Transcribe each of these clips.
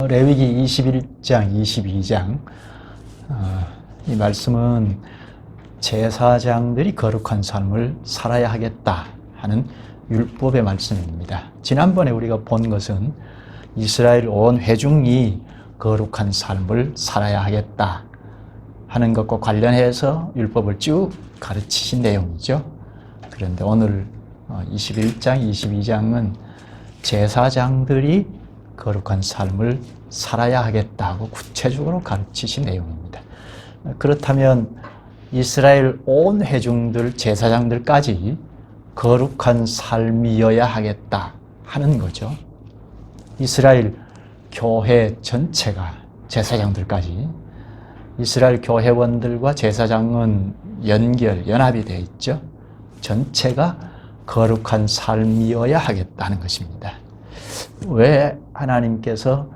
레위기 21장, 22장 이 말씀은 제사장들이 거룩한 삶을 살아야 하겠다 하는 율법의 말씀입니다. 지난번에 우리가 본 것은 이스라엘 온 회중이 거룩한 삶을 살아야 하겠다 하는 것과 관련해서 율법을 쭉 가르치신 내용이죠. 그런데 오늘 21장, 22장은 제사장들이 거룩한 삶을 살아야 하겠다고 구체적으로 가르치신 내용입니다. 그렇다면 이스라엘 온 회중들, 제사장들까지 거룩한 삶이어야 하겠다 하는 거죠. 이스라엘 교회 전체가 제사장들까지, 이스라엘 교회원들과 제사장은 연합이 되어 있죠. 전체가 거룩한 삶이어야 하겠다는 것입니다. 왜 하나님께서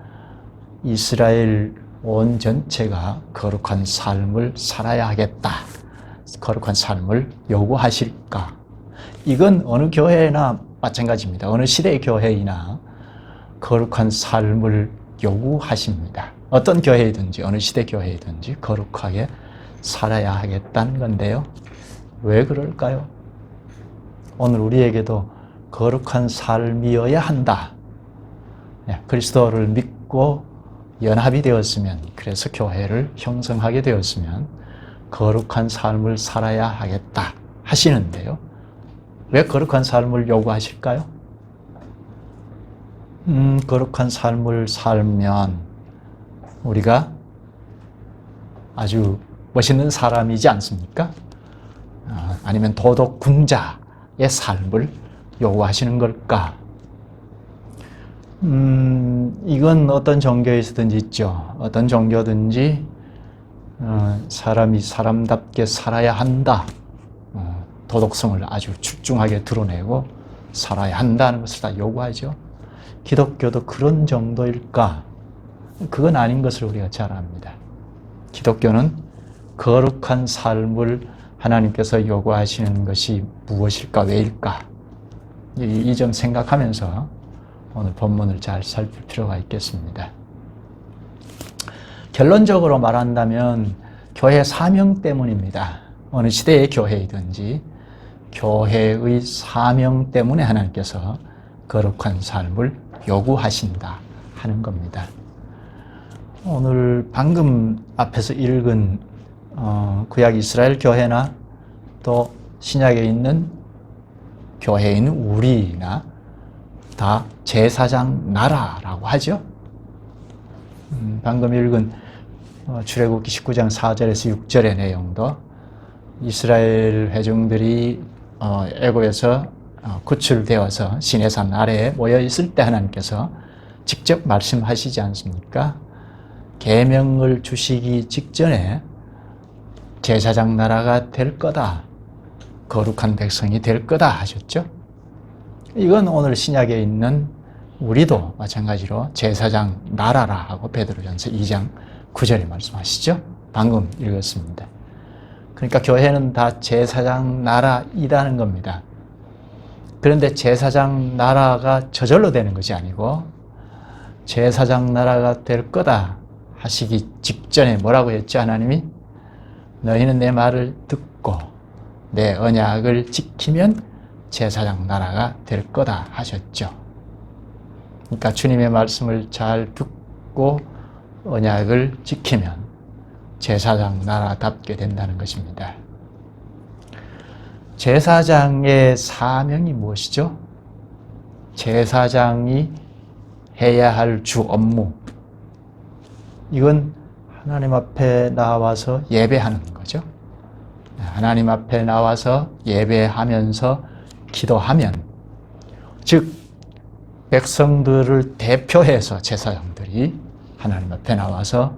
이스라엘 온 전체가 거룩한 삶을 살아야 하겠다, 거룩한 삶을 요구하실까? 이건 어느 교회나 마찬가지입니다. 어느 시대의 교회이나 거룩한 삶을 요구하십니다. 어떤 교회이든지 어느 시대 교회이든지 거룩하게 살아야 하겠다는 건데요. 왜 그럴까요? 오늘 우리에게도 거룩한 삶이어야 한다. 그리스도를 믿고 연합이 되었으면, 그래서 교회를 형성하게 되었으면 거룩한 삶을 살아야 하겠다 하시는데요. 왜 거룩한 삶을 요구하실까요? 거룩한 삶을 살면 우리가 아주 멋있는 사람이지 않습니까? 아니면 도덕 군자의 삶을 요구하시는 걸까? 이건 어떤 종교에서든지 있죠. 어떤 종교든지 사람이 사람답게 살아야 한다, 도덕성을 아주 출중하게 드러내고 살아야 한다는 것을 다 요구하죠. 기독교도 그런 정도일까? 그건 아닌 것을 우리가 잘 압니다. 기독교는 거룩한 삶을 하나님께서 요구하시는 것이 무엇일까, 왜일까? 이 점 생각하면서 오늘 본문을 잘 살필 필요가 있겠습니다. 결론적으로 말한다면 교회 사명 때문입니다. 어느 시대의 교회이든지 교회의 사명 때문에 하나님께서 거룩한 삶을 요구하신다 하는 겁니다. 오늘 방금 앞에서 읽은 구약 이스라엘 교회나 또 신약에 있는 교회인 우리나 다 제사장 나라라고 하죠. 방금 읽은 출애굽기 19장 4절에서 6절의 내용도 이스라엘 회중들이 애굽에서 구출되어서 시내산 아래에 모여 있을 때 하나님께서 직접 말씀하시지 않습니까? 계명을 주시기 직전에 제사장 나라가 될 거다, 거룩한 백성이 될 거다 하셨죠. 이건 오늘 신약에 있는 우리도 마찬가지로 제사장 나라라 하고 베드로전서 2장 9절에 말씀하시죠. 방금 읽었습니다. 그러니까 교회는 다 제사장 나라이라는 겁니다. 그런데 제사장 나라가 저절로 되는 것이 아니고 제사장 나라가 될 거다 하시기 직전에 뭐라고 했죠? 하나님이 너희는 내 말을 듣고 내 언약을 지키면 제사장 나라가 될 거다 하셨죠. 그러니까 주님의 말씀을 잘 듣고 언약을 지키면 제사장 나라답게 된다는 것입니다. 제사장의 사명이 무엇이죠? 제사장이 해야 할 주 업무, 이건 하나님 앞에 나와서 예배하는 거죠. 하나님 앞에 나와서 예배하면서 기도하면, 즉 백성들을 대표해서 제사장들이 하나님 앞에 나와서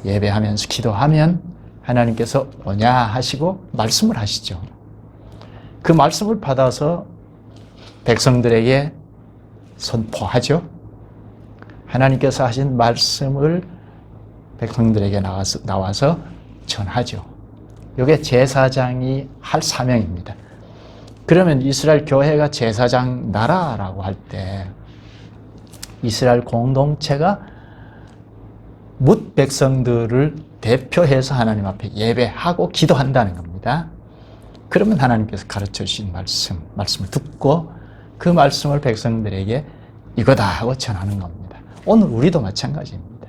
예배하면서 기도하면 하나님께서 오냐 하시고 말씀을 하시죠. 그 말씀을 받아서 백성들에게 선포하죠. 하나님께서 하신 말씀을 백성들에게 나와서 전하죠. 이게 제사장이 할 사명입니다. 그러면 이스라엘 교회가 제사장 나라라고 할 때 이스라엘 공동체가 뭇 백성들을 대표해서 하나님 앞에 예배하고 기도한다는 겁니다. 그러면 하나님께서 가르쳐 주신 말씀을 듣고 그 말씀을 백성들에게 이거다 하고 전하는 겁니다. 오늘 우리도 마찬가지입니다.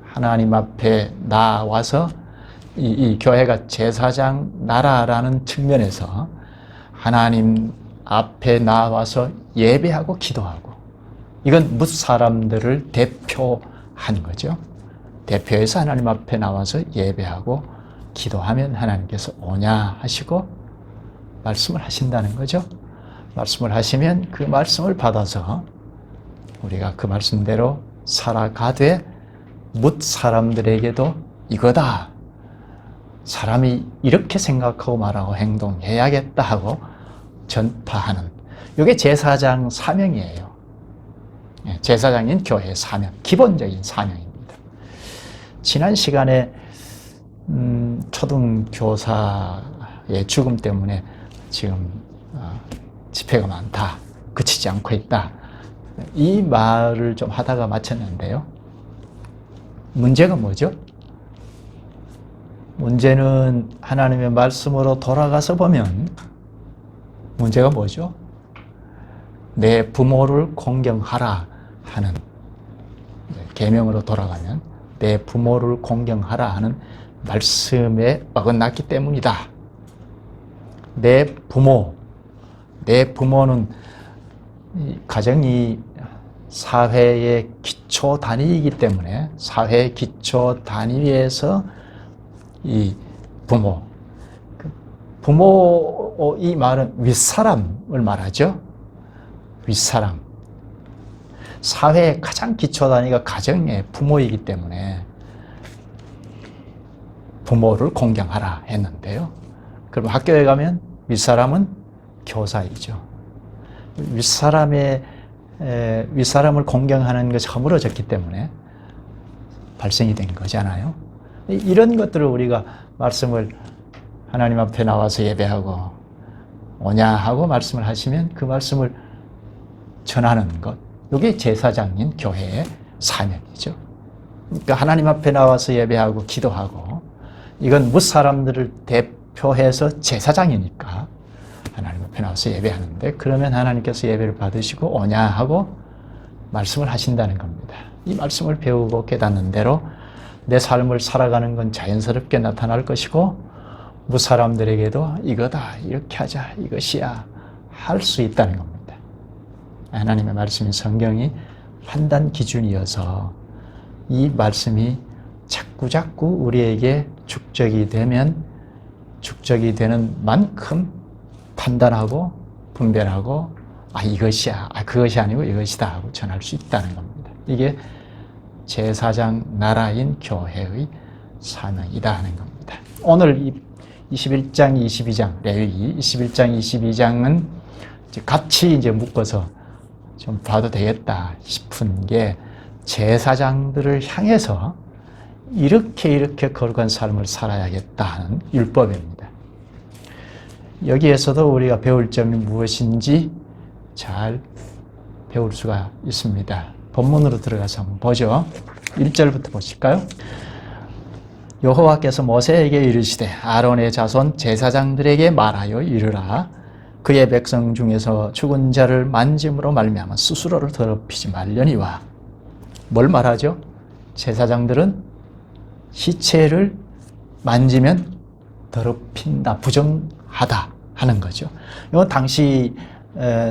하나님 앞에 나와서 이 교회가 제사장 나라라는 측면에서 하나님 앞에 나와서 예배하고 기도하고, 이건 뭇 사람들을 대표한 거죠. 대표해서 하나님 앞에 나와서 예배하고 기도하면 하나님께서 오냐 하시고 말씀을 하신다는 거죠. 말씀을 하시면 그 말씀을 받아서 우리가 그 말씀대로 살아가되 뭇 사람들에게도 이거다, 사람이 이렇게 생각하고 말하고 행동해야겠다 하고 전파하는, 이게 제사장 사명이에요. 제사장인 교회의 사명, 기본적인 사명입니다. 지난 시간에 초등교사의 죽음 때문에 지금 집회가 많다, 그치지 않고 있다, 이 말을 좀 하다가 마쳤는데요. 문제가 뭐죠? 문제는 하나님의 말씀으로 돌아가서 보면 문제가 뭐죠? 내 부모를 공경하라 하는, 계명으로 돌아가면 내 부모를 공경하라 하는 말씀에 어긋났기 때문이다. 내 부모는 가정이 사회의 기초 단위이기 때문에 사회의 기초 단위에서 이 부모, 이 말은 윗사람을 말하죠. 윗사람. 사회의 가장 기초 단위가 가정의 부모이기 때문에 부모를 공경하라 했는데요. 그럼 학교에 가면 윗사람은 교사이죠. 윗사람을 공경하는 것이 허물어졌기 때문에 발생이 된 거잖아요. 이런 것들을 우리가 말씀을 하나님 앞에 나와서 예배하고 오냐 하고 말씀을 하시면 그 말씀을 전하는 것, 이게 제사장인 교회의 사명이죠. 그러니까 하나님 앞에 나와서 예배하고 기도하고, 이건 뭇 사람들을 대표해서 제사장이니까 하나님 앞에 나와서 예배하는데, 그러면 하나님께서 예배를 받으시고 오냐 하고 말씀을 하신다는 겁니다. 이 말씀을 배우고 깨닫는 대로 내 삶을 살아가는 건 자연스럽게 나타날 것이고, 뭇 사람들에게도 이거다, 이렇게 하자, 이것이야 할 수 있다는 겁니다. 하나님의 말씀인 성경이 판단 기준이어서 이 말씀이 자꾸 우리에게 축적이 되면 축적이 되는 만큼 판단하고 분별하고, 이것이야, 그것이 아니고 이것이다 하고 전할 수 있다는 겁니다. 이게 제사장 나라인 교회의 사명이다 하는 겁니다. 오늘 21장, 22장, 레위기 21장, 22장은 같이 이제 묶어서 좀 봐도 되겠다 싶은 게, 제사장들을 향해서 이렇게 거룩한 삶을 살아야겠다 하는 율법입니다. 여기에서도 우리가 배울 점이 무엇인지 잘 배울 수가 있습니다. 본문으로 들어가서 한번 보죠. 1절부터 보실까요? 여호와께서 모세에게 이르시되 아론의 자손 제사장들에게 말하여 이르라. 그의 백성 중에서 죽은 자를 만짐으로 말미암아 스스로를 더럽히지 말려니와. 뭘 말하죠? 제사장들은 시체를 만지면 더럽힌다, 부정하다 하는 거죠. 이건 당시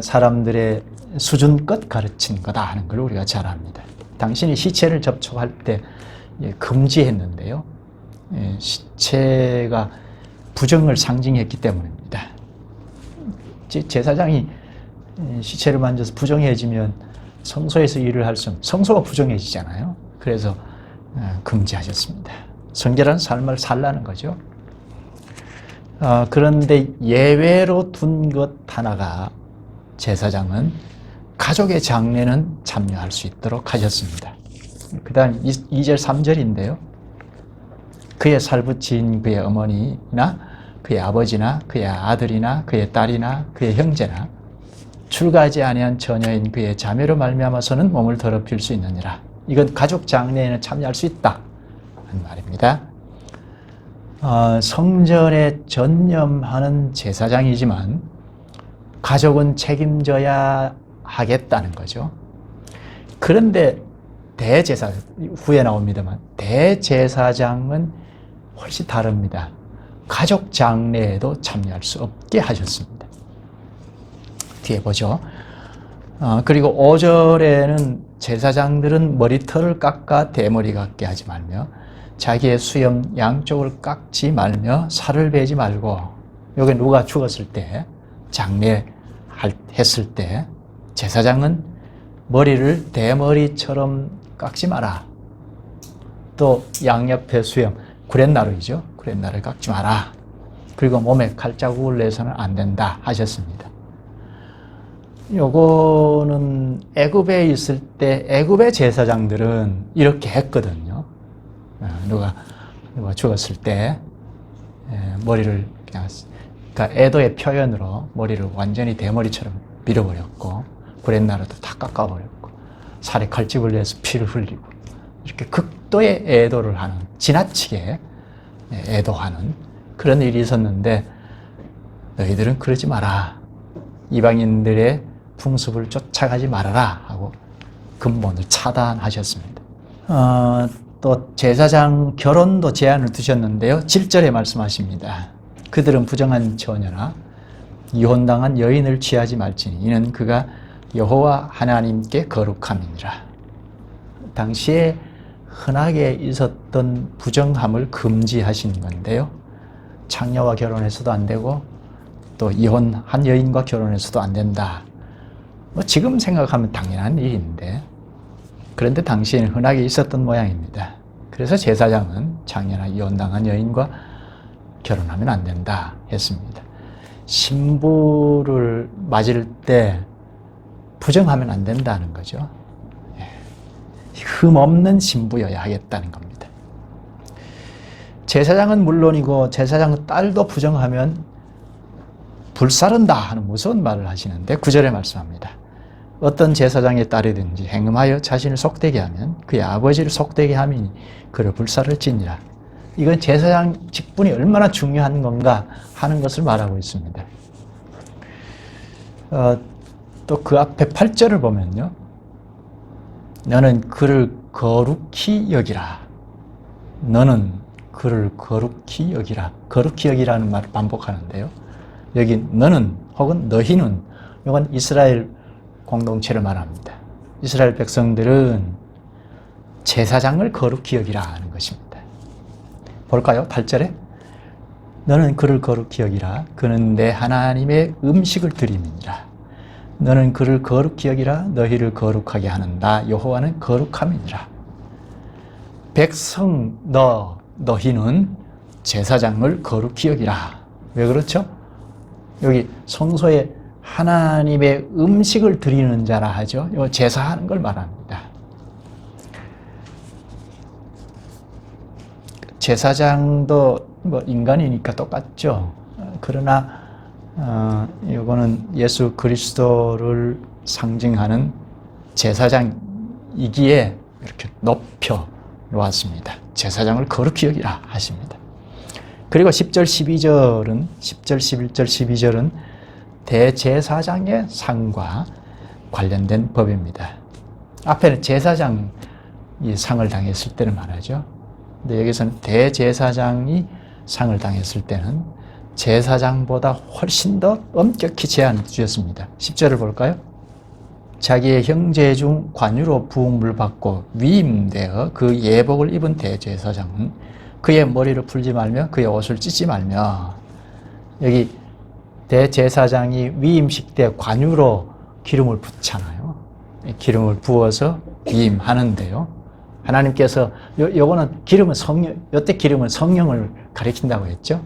사람들의 수준껏 가르친 거다 하는 걸 우리가 잘 압니다. 당신이 시체를 접촉할 때 금지했는데요. 시체가 부정을 상징했기 때문입니다. 제사장이 시체를 만져서 부정해지면 성소에서 일을 할 수 없는, 성소가 부정해지잖아요. 그래서 금지하셨습니다. 성결한 삶을 살라는 거죠. 그런데 예외로 둔 것 하나가, 제사장은 가족의 장례는 참여할 수 있도록 하셨습니다. 그 다음 2절 3절인데요. 그의 살붙인 그의 어머니나 그의 아버지나 그의 아들이나 그의 딸이나 그의 형제나 출가하지 아니한 처녀인 그의 자매로 말미암아서는 몸을 더럽힐 수 있느니라. 이건 가족 장례에는 참여할 수 있다 하는 말입니다. 성전에 전념하는 제사장이지만 가족은 책임져야 하겠다는 거죠. 그런데 후에 나옵니다만 대제사장은 훨씬 다릅니다. 가족 장례에도 참여할 수 없게 하셨습니다. 뒤에 보죠. 그리고 5절에는 제사장들은 머리털을 깎아 대머리 같게 하지 말며 자기의 수염 양쪽을 깎지 말며 살을 베지 말고, 여기 누가 죽었을 때 장례했을 때 제사장은 머리를 대머리처럼 깎지 마라. 또 양옆에 수염, 구렛나루이죠. 구렛나루를 깎지 마라. 그리고 몸에 칼자국을 내서는 안 된다 하셨습니다. 요거는 애굽에 있을 때 애굽의 제사장들은 이렇게 했거든요. 누가 죽었을 때 머리를 그냥, 그러니까 애도의 표현으로 머리를 완전히 대머리처럼 밀어버렸고 구렛나루도 다 깎아버렸고 살에 칼집을 내서 피를 흘리고 이렇게 극도의 애도를 하는, 지나치게 애도하는 그런 일이 있었는데, 너희들은 그러지 마라. 이방인들의 풍습을 쫓아가지 말아라 하고 근본을 차단하셨습니다. 또 제사장 결혼도 제한을 두셨는데요. 7절에 말씀하십니다. 그들은 부정한 처녀나 이혼당한 여인을 취하지 말지니 이는 그가 여호와 하나님께 거룩함이니라. 당시에 흔하게 있었던 부정함을 금지하신 건데요. 창녀와 결혼해서도 안 되고 또 이혼한 여인과 결혼해서도 안 된다. 지금 생각하면 당연한 일인데, 그런데 당시에는 흔하게 있었던 모양입니다. 그래서 제사장은 창녀나 이혼당한 여인과 결혼하면 안 된다 했습니다. 신부를 맞을 때 부정하면 안 된다는 거죠. 흠없는 신부여야 하겠다는 겁니다. 제사장은 물론이고 제사장 딸도 부정하면 불사른다 하는 무서운 말을 하시는데 9절에 말씀합니다. 어떤 제사장의 딸이든지 행음하여 자신을 속되게 하면 그의 아버지를 속되게 함이니 그를 불사를지니라. 이건 제사장 직분이 얼마나 중요한 건가 하는 것을 말하고 있습니다. 또 그 앞에 8절을 보면요. 너는 그를 거룩히 여기라. 너는 그를 거룩히 여기라. 거룩히 여기라는 말을 반복하는데요. 여기 너는 혹은 너희는, 이건 이스라엘 공동체를 말합니다. 이스라엘 백성들은 제사장을 거룩히 여기라 하는 것입니다. 볼까요? 8절에 너는 그를 거룩히 여기라. 그는 내 하나님의 음식을 드림이니라. 너는 그를 거룩히 여기라. 너희를 거룩하게 하는 나 여호와는 거룩함이니라. 백성 너희는 제사장을 거룩히 여기라. 왜 그렇죠? 여기 성소에 하나님의 음식을 드리는 자라 하죠. 이 제사하는 걸 말합니다. 제사장도 인간이니까 똑같죠. 그러나 이거는 예수 그리스도를 상징하는 제사장이기에 이렇게 높여 놓았습니다. 제사장을 거룩히 여기라 하십니다. 그리고 10절, 12절은 10절, 11절, 12절은 대제사장의 상과 관련된 법입니다. 앞에는 제사장이 상을 당했을 때를 말하죠. 근데 여기서는 대제사장이 상을 당했을 때는 제사장보다 훨씬 더 엄격히 제한을 주셨습니다. 10절을 볼까요? 자기의 형제 중 관유로 부음을 받고 위임되어 그 예복을 입은 대제사장은 그의 머리를 풀지 말며 그의 옷을 찢지 말며, 여기 대제사장이 위임식 때 관유로 기름을 붓잖아요. 기름을 부어서 위임하는데요. 하나님께서 요거는 기름은 성령, 요때 기름은 성령을 가리킨다고 했죠.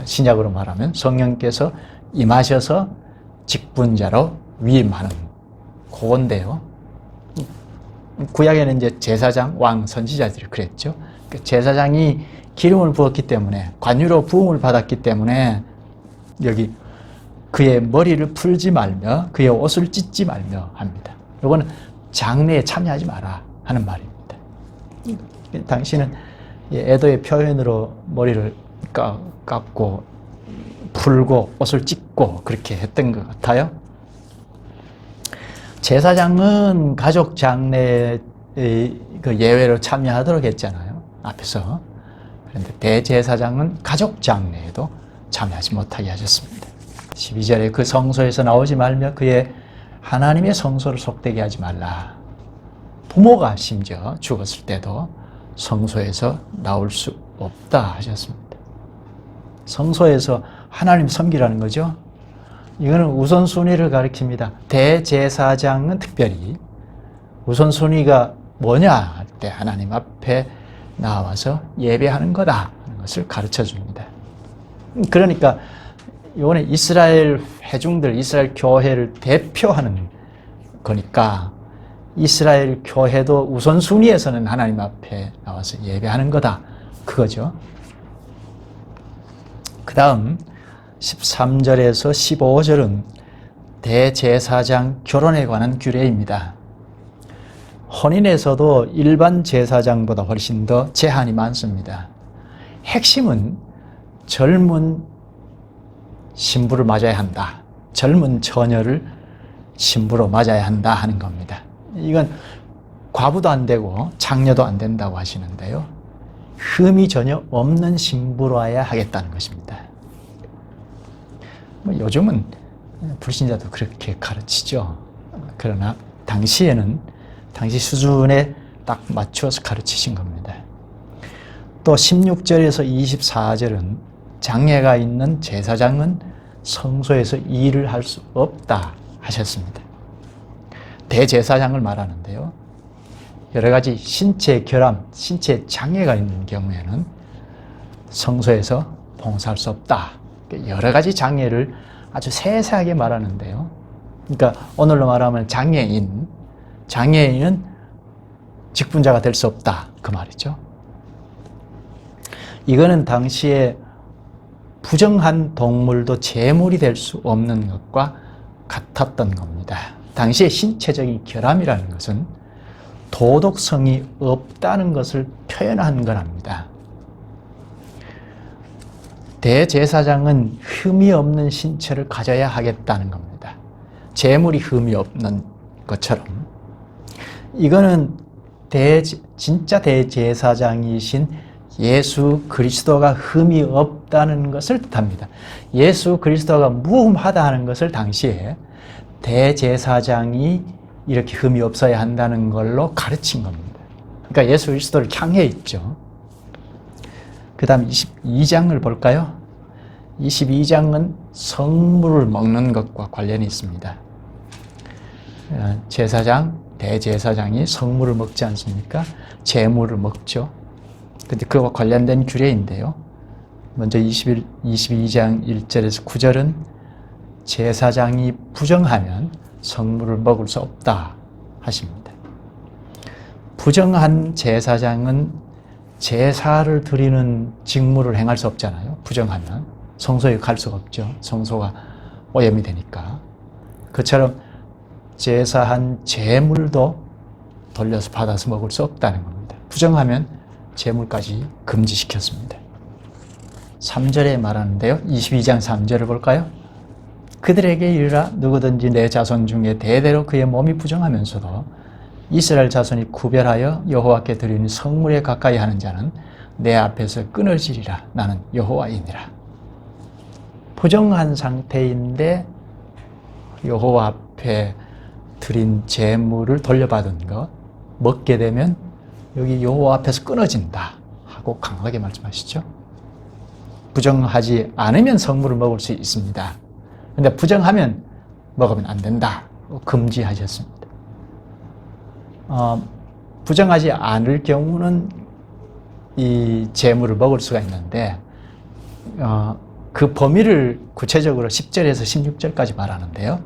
신약으로 말하면 성령께서 임하셔서 직분자로 위임하는 그건데요. 구약에는 이제 제사장, 왕, 선지자들이 그랬죠. 제사장이 기름을 부었기 때문에, 관유로 부음을 받았기 때문에 여기 그의 머리를 풀지 말며 그의 옷을 찢지 말며 합니다. 이거는 장례에 참여하지 마라 하는 말입니다. 당신은 애도의 표현으로 머리를 깎고 풀고 옷을 찢고 그렇게 했던 것 같아요. 제사장은 가족 장례의 그 예외로 참여하도록 했잖아요. 앞에서. 그런데 대제사장은 가족 장례에도 참여하지 못하게 하셨습니다. 12절에 그 성소에서 나오지 말며 그의 하나님의 성소를 속되게 하지 말라. 부모가 심지어 죽었을 때도 성소에서 나올 수 없다 하셨습니다. 성소에서 하나님 섬기라는 거죠. 이거는 우선순위를 가리킵니다. 대제사장은 특별히 우선순위가 뭐냐 할 때 하나님 앞에 나와서 예배하는 거다 하는 것을 가르쳐 줍니다. 그러니까 이번에 이스라엘 회중들, 이스라엘 교회를 대표하는 거니까 이스라엘 교회도 우선순위에서는 하나님 앞에 나와서 예배하는 거다. 그거죠. 그 다음 13절에서 15절은 대제사장 결혼에 관한 규례입니다. 혼인에서도 일반 제사장보다 훨씬 더 제한이 많습니다. 핵심은 젊은 신부를 맞아야 한다. 젊은 처녀를 신부로 맞아야 한다 하는 겁니다. 이건 과부도 안 되고 장녀도 안 된다고 하시는데요. 흠이 전혀 없는 신부로야 하겠다는 것입니다. 요즘은 불신자도 그렇게 가르치죠. 그러나 당시에는 당시 수준에 딱 맞춰서 가르치신 겁니다. 또 16절에서 24절은 장애가 있는 제사장은 성소에서 일을 할 수 없다 하셨습니다. 대제사장을 말하는데요. 여러 가지 신체 결함, 신체 장애가 있는 경우에는 성소에서 봉사할 수 없다. 여러 가지 장애를 아주 세세하게 말하는데요. 그러니까 오늘로 말하면 장애인은 직분자가 될 수 없다. 그 말이죠. 이거는 당시에 부정한 동물도 제물이 될 수 없는 것과 같았던 겁니다. 당시의 신체적인 결함이라는 것은 도덕성이 없다는 것을 표현한 거랍니다. 대제사장은 흠이 없는 신체를 가져야 하겠다는 겁니다. 제물이 흠이 없는 것처럼. 이거는 진짜 대제사장이신 예수 그리스도가 흠이 없다는 것을 뜻합니다. 예수 그리스도가 무흠하다 하는 것을 당시에 대제사장이 이렇게 흠이 없어야 한다는 걸로 가르친 겁니다. 그러니까 예수 그리스도를 향해 있죠. 그 다음 22장을 볼까요? 22장은 성물을 먹는 것과 관련이 있습니다. 제사장, 대제사장이 성물을 먹지 않습니까? 제물을 먹죠. 근데 그와 관련된 규례인데요. 먼저 22장 1절에서 9절은 제사장이 부정하면 성물을 먹을 수 없다 하십니다. 부정한 제사장은 제사를 드리는 직무를 행할 수 없잖아요. 부정하면 성소에 갈 수가 없죠. 성소가 오염이 되니까. 그처럼 제사한 제물도 돌려서 받아서 먹을 수 없다는 겁니다. 부정하면 제물까지 금지시켰습니다. 3절에 말하는데요. 22장 3절을 볼까요? 그들에게 이르라 누구든지 내 자손 중에 대대로 그의 몸이 부정하면서도 이스라엘 자손이 구별하여 여호와께 드리는 성물에 가까이 하는 자는 내 앞에서 끊어지리라. 나는 여호와이니라. 부정한 상태인데 여호와 앞에 드린 제물을 돌려받은 것 먹게 되면 여기 여호와 앞에서 끊어진다 하고 강하게 말씀하시죠. 부정하지 않으면 성물을 먹을 수 있습니다. 그런데 부정하면 먹으면 안 된다 금지하셨습니다. 부정하지 않을 경우는 이 제물을 먹을 수가 있는데 그 범위를 구체적으로 10절에서 16절까지 말하는데요.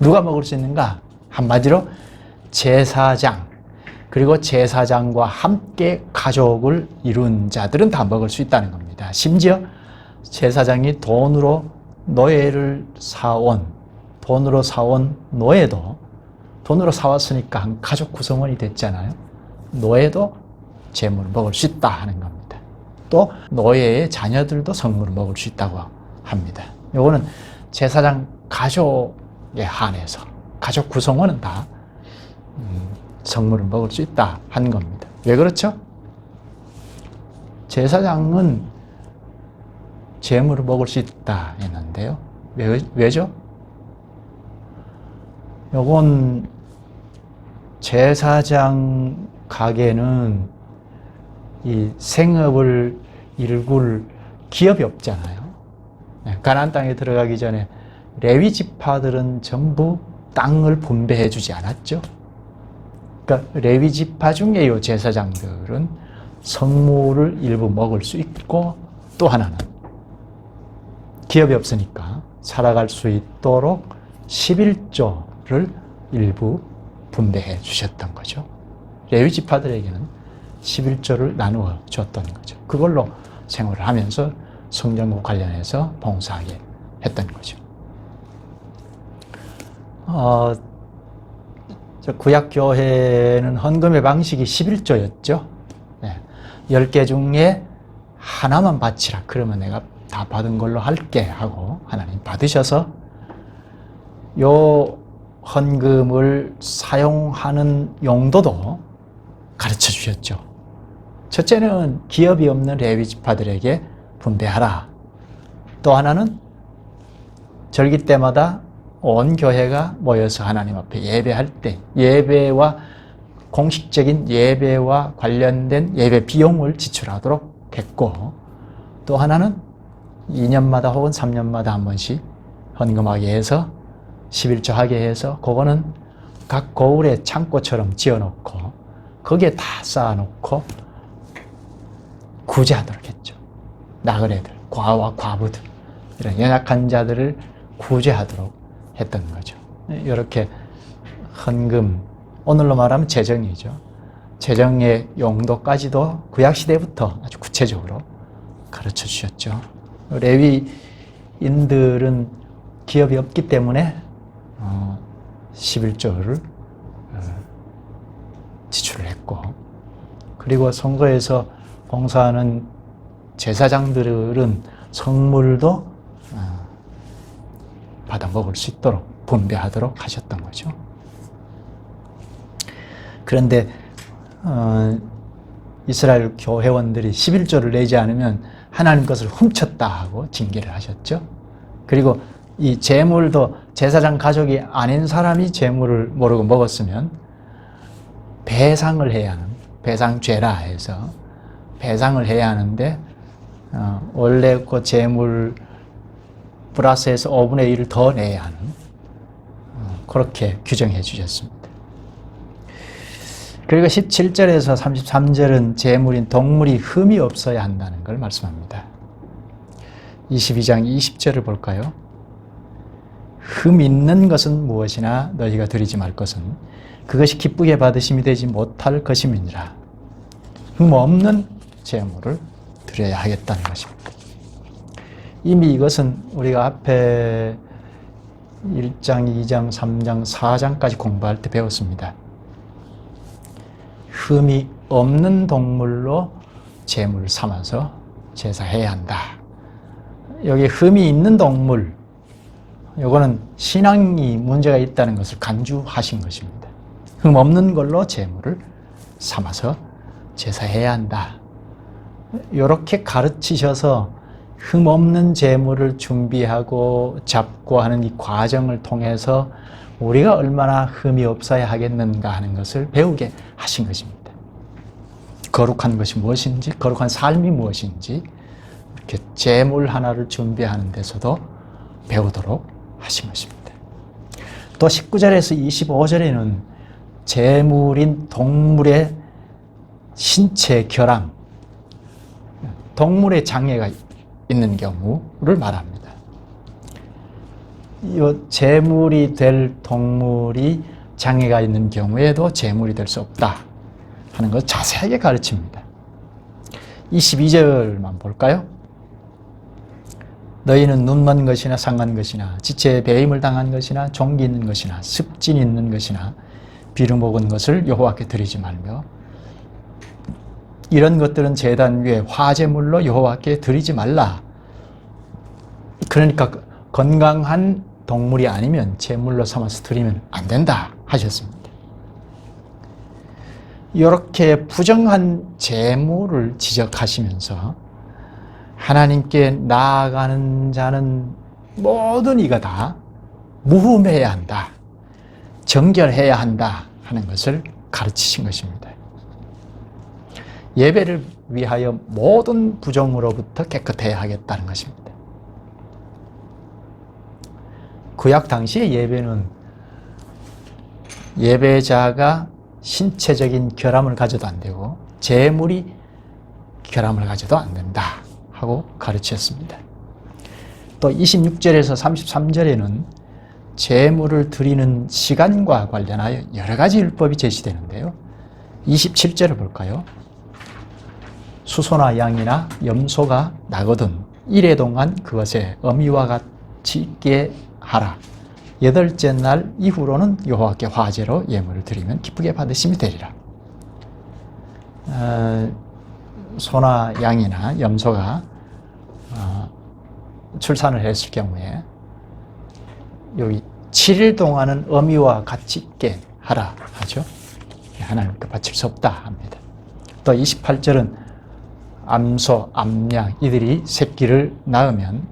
누가 먹을 수 있는가? 한마디로 제사장 그리고 제사장과 함께 가족을 이룬 자들은 다 먹을 수 있다는 겁니다. 심지어 제사장이 돈으로 사온 노예도 돈으로 사왔으니까 한 가족 구성원이 됐잖아요. 노예도 제물을 먹을 수 있다 하는 겁니다. 또 노예의 자녀들도 성물을 먹을 수 있다고 합니다. 요거는 제사장 가족에 한해서 가족 구성원은 다 성물을 먹을 수 있다 한 겁니다. 왜 그렇죠? 제사장은 제물을 먹을 수 있다 했는데요. 왜죠? 요건 제사장 가게는 이 생업을 일굴 기업이 없잖아요. 가나안 땅에 들어가기 전에 레위 지파들은 전부 땅을 분배해 주지 않았죠. 그러니까 레위 지파 중에 요 제사장들은 성물을 일부 먹을 수 있고, 또 하나는 기업이 없으니까 살아갈 수 있도록 11조를 일부 분배해 주셨던 거죠. 레위 지파들에게는 11조를 나누어 줬던 거죠. 그걸로 생활을 하면서 성전과 관련해서 봉사하게 했던 거죠. 구약교회는 헌금의 방식이 11조였죠. 네. 10개 중에 하나만 바치라. 그러면 내가 다 받은 걸로 할게 하고 하나님 받으셔서 요 헌금을 사용하는 용도도 가르쳐 주셨죠. 첫째는 기업이 없는 레위 지파들에게 분배하라. 또 하나는 절기 때마다 온 교회가 모여서 하나님 앞에 예배할 때 예배와 공식적인 예배와 관련된 예배 비용을 지출하도록 했고, 또 하나는 2년마다 혹은 3년마다 한 번씩 헌금하게 해서 11조 하게 해서 그거는 각 고을에 창고처럼 지어놓고 거기에 다 쌓아놓고 구제하도록 했죠. 나그네들, 과와 과부들, 이런 연약한 자들을 구제하도록 했던 거죠. 이렇게 헌금, 오늘로 말하면 재정이죠. 재정의 용도까지도 구약시대부터 아주 구체적으로 가르쳐 주셨죠. 레위인들은 기업이 없기 때문에 11조를 지출을 했고, 그리고 성소에서 봉사하는 제사장들은 성물도 받아 먹을 수 있도록 분배하도록 하셨던 거죠. 그런데 이스라엘 교회원들이 11조를 내지 않으면 하나님 것을 훔쳤다 하고 징계를 하셨죠. 그리고 이 제물도 제사장 가족이 아닌 사람이 제물을 모르고 먹었으면 배상을 해야 하는, 배상죄라 해서 배상을 해야 하는데 원래 그 제물 플러스해서 5분의 1을 더 내야 하는, 그렇게 규정해 주셨습니다. 그리고 17절에서 33절은 제물인 동물이 흠이 없어야 한다는 걸 말씀합니다. 22장 20절을 볼까요? 흠 있는 것은 무엇이나 너희가 드리지 말 것은 그것이 기쁘게 받으심이 되지 못할 것임이니라. 흠 없는 제물을 드려야 하겠다는 것입니다. 이미 이것은 우리가 앞에 1장, 2장, 3장, 4장까지 공부할 때 배웠습니다. 흠이 없는 동물로 제물을 삼아서 제사해야 한다. 여기 흠이 있는 동물, 이거는 신앙이 문제가 있다는 것을 간주하신 것입니다. 흠 없는 걸로 제물을 삼아서 제사해야 한다. 이렇게 가르치셔서 흠 없는 제물을 준비하고 잡고 하는 이 과정을 통해서 우리가 얼마나 흠이 없어야 하겠는가 하는 것을 배우게 하신 것입니다. 거룩한 것이 무엇인지, 거룩한 삶이 무엇인지 이렇게 제물 하나를 준비하는 데서도 배우도록 하신 것입니다. 또 19절에서 25절에는 제물인 동물의 신체 결함, 동물의 장애가 있는 경우를 말합니다. 이 제물이 될 동물이 장애가 있는 경우에도 제물이 될 수 없다 하는 것을 자세하게 가르칩니다. 22절만 볼까요? 너희는 눈먼 것이나 상한 것이나 지체에 배임을 당한 것이나 종기 있는 것이나 습진 있는 것이나 비루 먹은 것을 여호와께 드리지 말며 이런 것들은 제단 위에 화제물로 여호와께 드리지 말라. 그러니까 건강한 동물이 아니면 제물로 삼아서 드리면 안 된다 하셨습니다. 이렇게 부정한 제물을 지적하시면서 하나님께 나아가는 자는 모든 이가 다 무흠해야 한다, 정결해야 한다 하는 것을 가르치신 것입니다. 예배를 위하여 모든 부정으로부터 깨끗해야 하겠다는 것입니다. 구약 당시의 예배는 예배자가 신체적인 결함을 가져도 안 되고 제물이 결함을 가져도 안 된다 하고 가르쳤습니다. 또 26절에서 33절에는 제물을 드리는 시간과 관련하여 여러 가지 율법이 제시되는데요. 27절을 볼까요? 수소나 양이나 염소가 나거든 이래 동안 그것에 어미와 같이 있게 하라. 여덟째 날 이후로는 여호와께 화제로 예물을 드리면 기쁘게 받으심이 되리라. 소나 양이나 염소가 출산을 했을 경우에 여기 7일 동안은 어미와 같이 있게 하라 하죠. 하나님께 바칠 수 없다 합니다. 또 28절은 암소, 암양 이들이 새끼를 낳으면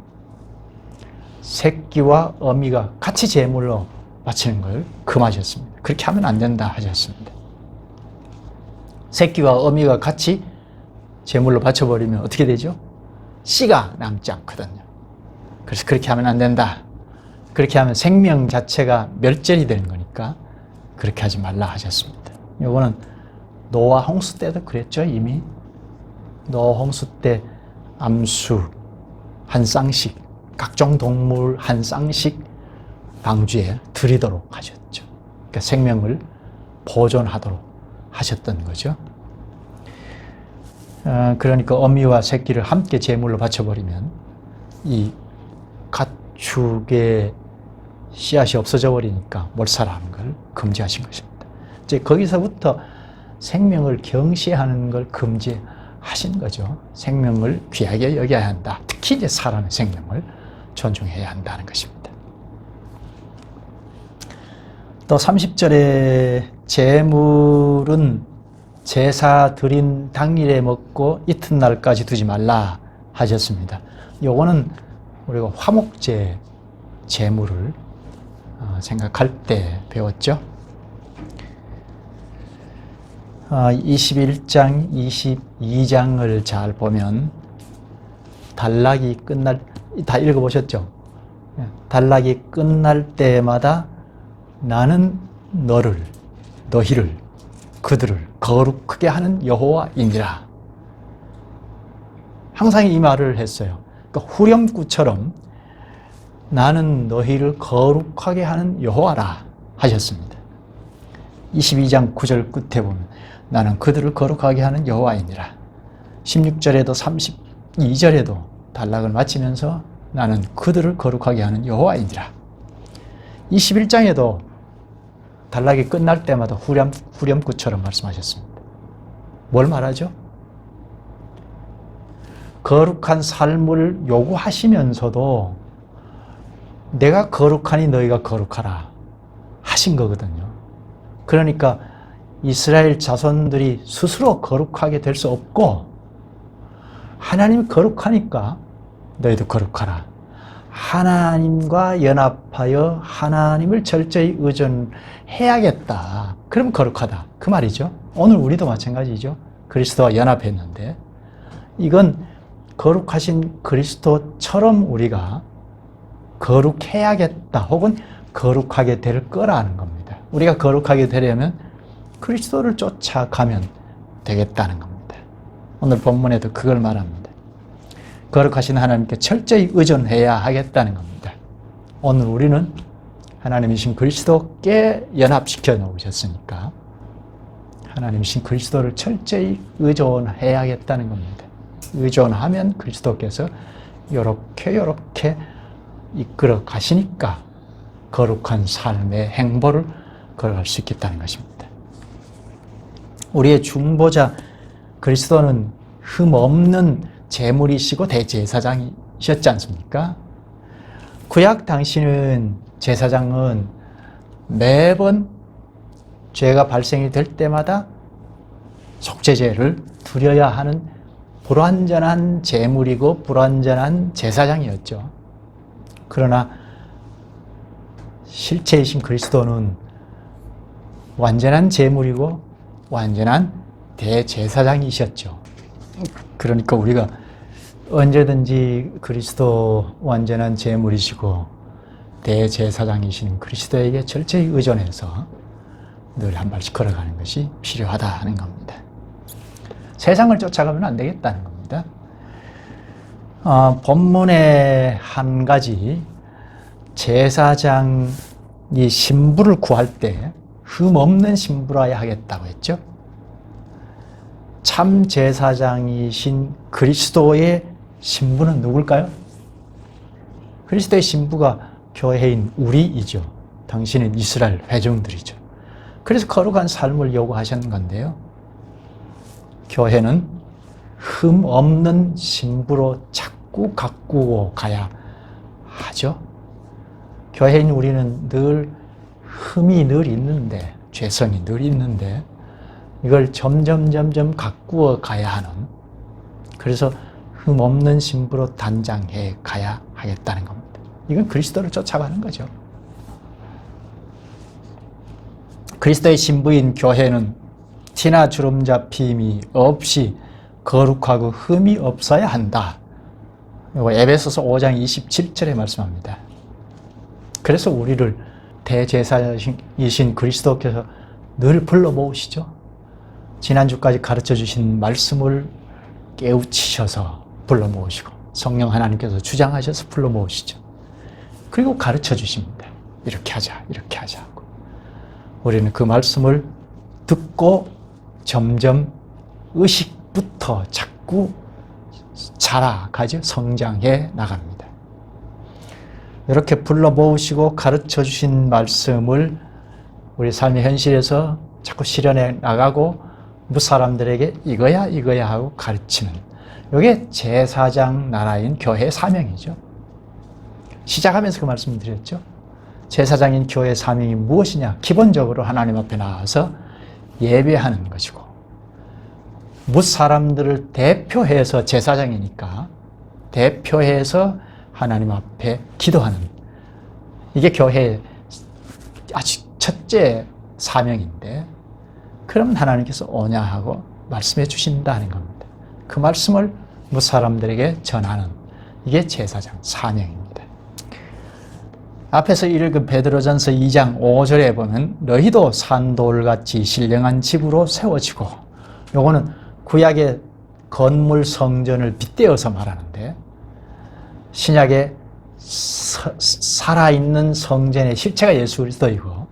새끼와 어미가 같이 제물로 바치는 걸 금하셨습니다. 그렇게 하면 안 된다 하셨습니다. 새끼와 어미가 같이 제물로 바쳐버리면 어떻게 되죠? 씨가 남지 않거든요. 그래서 그렇게 하면 안 된다. 그렇게 하면 생명 자체가 멸절이 되는 거니까 그렇게 하지 말라 하셨습니다. 이거는 노아 홍수 때도 그랬죠. 이미 노아 홍수 때 암수 한 쌍씩, 각종 동물 한 쌍씩 방주에 드리도록 하셨죠. 그러니까 생명을 보존하도록 하셨던 거죠. 그러니까 어미와 새끼를 함께 제물로 바쳐버리면 이 가축의 씨앗이 없어져 버리니까 몰살하는 걸 금지하신 것입니다. 이제 거기서부터 생명을 경시하는 걸 금지하신 거죠. 생명을 귀하게 여겨야 한다. 특히 이제 사람의 생명을 존중해야 한다는 것입니다. 또 30절에 제물은 제사 드린 당일에 먹고 이튿날까지 두지 말라 하셨습니다. 요거는 우리가 화목제 제물을 생각할 때 배웠죠. 21장, 22장을 잘 보면 단락이 끝날, 다 읽어보셨죠? 단락이 끝날 때마다 나는 너희를, 그들을 거룩하게 하는 여호와이니라. 항상 이 말을 했어요. 그러니까 후렴구처럼 나는 너희를 거룩하게 하는 여호와라 하셨습니다. 22장 9절 끝에 보면 나는 그들을 거룩하게 하는 여호와이니라. 16절에도 32절에도 단락을 마치면서 나는 그들을 거룩하게 하는 여호와이니라. 21장에도 단락이 끝날 때마다 후렴구처럼 말씀하셨습니다. 뭘 말하죠? 거룩한 삶을 요구하시면서도 내가 거룩하니 너희가 거룩하라 하신 거거든요. 그러니까 이스라엘 자손들이 스스로 거룩하게 될 수 없고 하나님이 거룩하니까 너희도 거룩하라. 하나님과 연합하여 하나님을 철저히 의존해야겠다. 그럼 거룩하다. 그 말이죠. 오늘 우리도 마찬가지죠. 그리스도와 연합했는데 이건 거룩하신 그리스도처럼 우리가 거룩해야겠다. 혹은 거룩하게 될 거라는 겁니다. 우리가 거룩하게 되려면 그리스도를 쫓아가면 되겠다는 겁니다. 오늘 본문에도 그걸 말합니다. 거룩하신 하나님께 철저히 의존해야 하겠다는 겁니다. 오늘 우리는 하나님이신 그리스도께 연합시켜 놓으셨으니까 하나님이신 그리스도를 철저히 의존해야겠다는 겁니다. 의존하면 그리스도께서 요렇게 이끌어 가시니까 거룩한 삶의 행보를 걸어갈 수 있겠다는 것입니다. 우리의 중보자 그리스도는 흠없는 제물이시고 대제사장이셨지 않습니까? 구약 당시는 제사장은 매번 죄가 발생이 될 때마다 속죄제를 드려야 하는 불완전한 제물이고 불완전한 제사장이었죠. 그러나 실체이신 그리스도는 완전한 제물이고 완전한 대제사장이셨죠. 그러니까 우리가 언제든지 그리스도 완전한 제물이시고 대제사장이신 그리스도에게 철저히 의존해서 늘 한 발씩 걸어가는 것이 필요하다 하는 겁니다. 세상을 쫓아가면 안 되겠다는 겁니다. 본문에 한 가지 제사장이 신부를 구할 때 흠없는 신부라야 하겠다고 했죠. 참 제사장이신 그리스도의 신부는 누굴까요? 그리스도의 신부가 교회인 우리이죠. 당신은 이스라엘 회중들이죠. 그래서 거룩한 삶을 요구하셨는 건데요. 교회는 흠 없는 신부로 자꾸 가꾸고 가야 하죠. 교회인 우리는 늘 흠이 늘 있는데, 죄성이 늘 있는데 이걸 점점 가꾸어 가야 하는, 그래서 흠 없는 신부로 단장해 가야 하겠다는 겁니다. 이건 그리스도를 쫓아가는 거죠. 그리스도의 신부인 교회는 티나 주름 잡힘이 없이 거룩하고 흠이 없어야 한다. 이거 에베소서 5장 27절에 말씀합니다. 그래서 우리를 대제사이신 그리스도께서 늘 불러 모으시죠. 지난주까지 가르쳐 주신 말씀을 깨우치셔서 불러 모으시고 성령 하나님께서 주장하셔서 불러 모으시죠. 그리고 가르쳐 주십니다. 이렇게 하자, 이렇게 하자 하고. 우리는 그 말씀을 듣고 점점 의식부터 자꾸 자라가죠. 성장해 나갑니다. 이렇게 불러 모으시고 가르쳐 주신 말씀을 우리 삶의 현실에서 자꾸 실현해 나가고 무사람들에게 이거야 하고 가르치는, 이게 제사장 나라인 교회의 사명이죠. 시작하면서 그 말씀을 드렸죠. 제사장인 교회의 사명이 무엇이냐? 기본적으로 하나님 앞에 나와서 예배하는 것이고, 무사람들을 대표해서, 제사장이니까 대표해서 하나님 앞에 기도하는, 이게 교회의 아주 첫째 사명인데, 그러면 하나님께서 오냐 하고 말씀해 주신다는 겁니다. 그 말씀을 무사람들에게 전하는, 이게 제사장 사명입니다. 앞에서 읽은 베드로전서 2장 5절에 보면 너희도 산돌같이 신령한 집으로 세워지고, 요거는 구약의 건물 성전을 빗대어서 말하는데, 신약의 살아있는 성전의 실체가 예수 그리스도이고,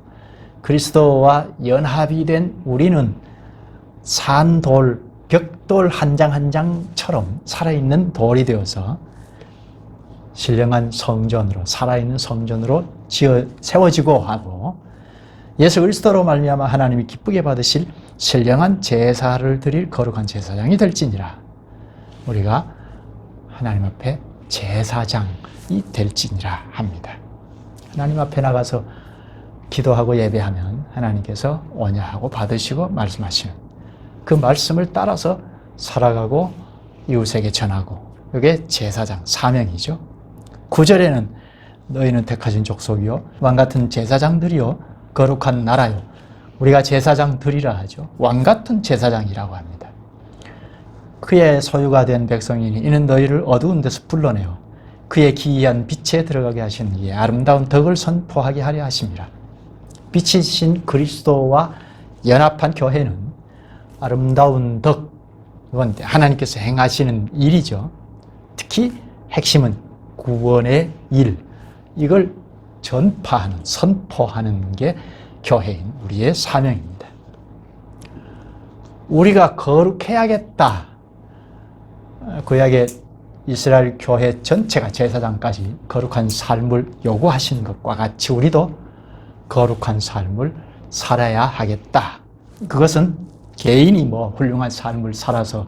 그리스도와 연합이 된 우리는 산돌, 벽돌 한 장 한 장처럼 살아있는 돌이 되어서 신령한 성전으로, 살아있는 성전으로 세워지고 하고, 예수 그리스도로 말미암아 하나님이 기쁘게 받으실 신령한 제사를 드릴 거룩한 제사장이 될지니라. 우리가 하나님 앞에 제사장이 될지니라 합니다. 하나님 앞에 나가서 기도하고 예배하면 하나님께서 오냐 하고 받으시고 말씀하시는, 그 말씀을 따라서 살아가고 이웃에게 전하고, 이게 제사장 사명이죠. 9절에는 너희는 택하신 족속이요 왕같은 제사장들이요 거룩한 나라요. 우리가 제사장들이라 하죠. 왕같은 제사장이라고 합니다. 그의 소유가 된 백성이니 이는 너희를 어두운 데서 불러내어 그의 기이한 빛에 들어가게 하신 이의 아름다운 덕을 선포하게 하려 하심이라. 빛이신 그리스도와 연합한 교회는 아름다운 덕, 이건 하나님께서 행하시는 일이죠. 특히 핵심은 구원의 일, 이걸 전파하는, 선포하는 게 교회인 우리의 사명입니다. 우리가 거룩해야겠다. 구약의 이스라엘 교회 전체가 제사장까지 거룩한 삶을 요구하시는 것과 같이 우리도 거룩한 삶을 살아야 하겠다. 그것은 개인이 뭐 훌륭한 삶을 살아서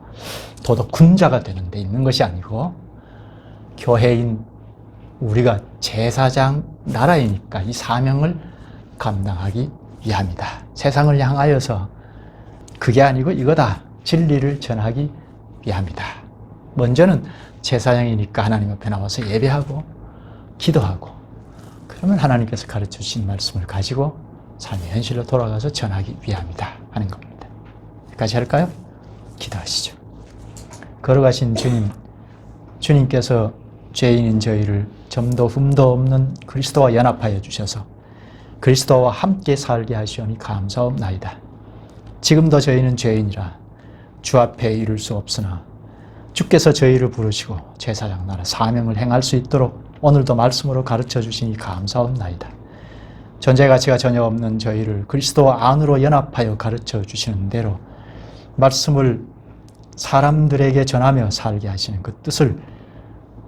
도덕군자가 되는 데 있는 것이 아니고 교회인 우리가 제사장 나라이니까 이 사명을 감당하기 위함이다. 세상을 향하여서 그게 아니고 이거다. 진리를 전하기 위함이다. 먼저는 제사장이니까 하나님 앞에 나와서 예배하고 기도하고 그러면 하나님께서 가르쳐 주신 말씀을 가지고 삶의 현실로 돌아가서 전하기 위함이다 하는 겁니다. 여기까지 할까요? 기도하시죠. 걸어가신 주님께서 죄인인 저희를 점도 흠도 없는 그리스도와 연합하여 주셔서 그리스도와 함께 살게 하시오니 감사옵나이다. 지금도 저희는 죄인이라 주 앞에 이룰 수 없으나 주께서 저희를 부르시고 제사장 나라 사명을 행할 수 있도록 오늘도 말씀으로 가르쳐 주시니 감사옵나이다. 존재 가치가 전혀 없는 저희를 그리스도와 안으로 연합하여 가르쳐 주시는 대로 말씀을 사람들에게 전하며 살게 하시는 그 뜻을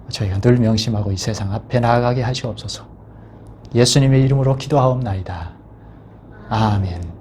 저희가 늘 명심하고 이 세상 앞에 나아가게 하시옵소서. 예수님의 이름으로 기도하옵나이다. 아멘.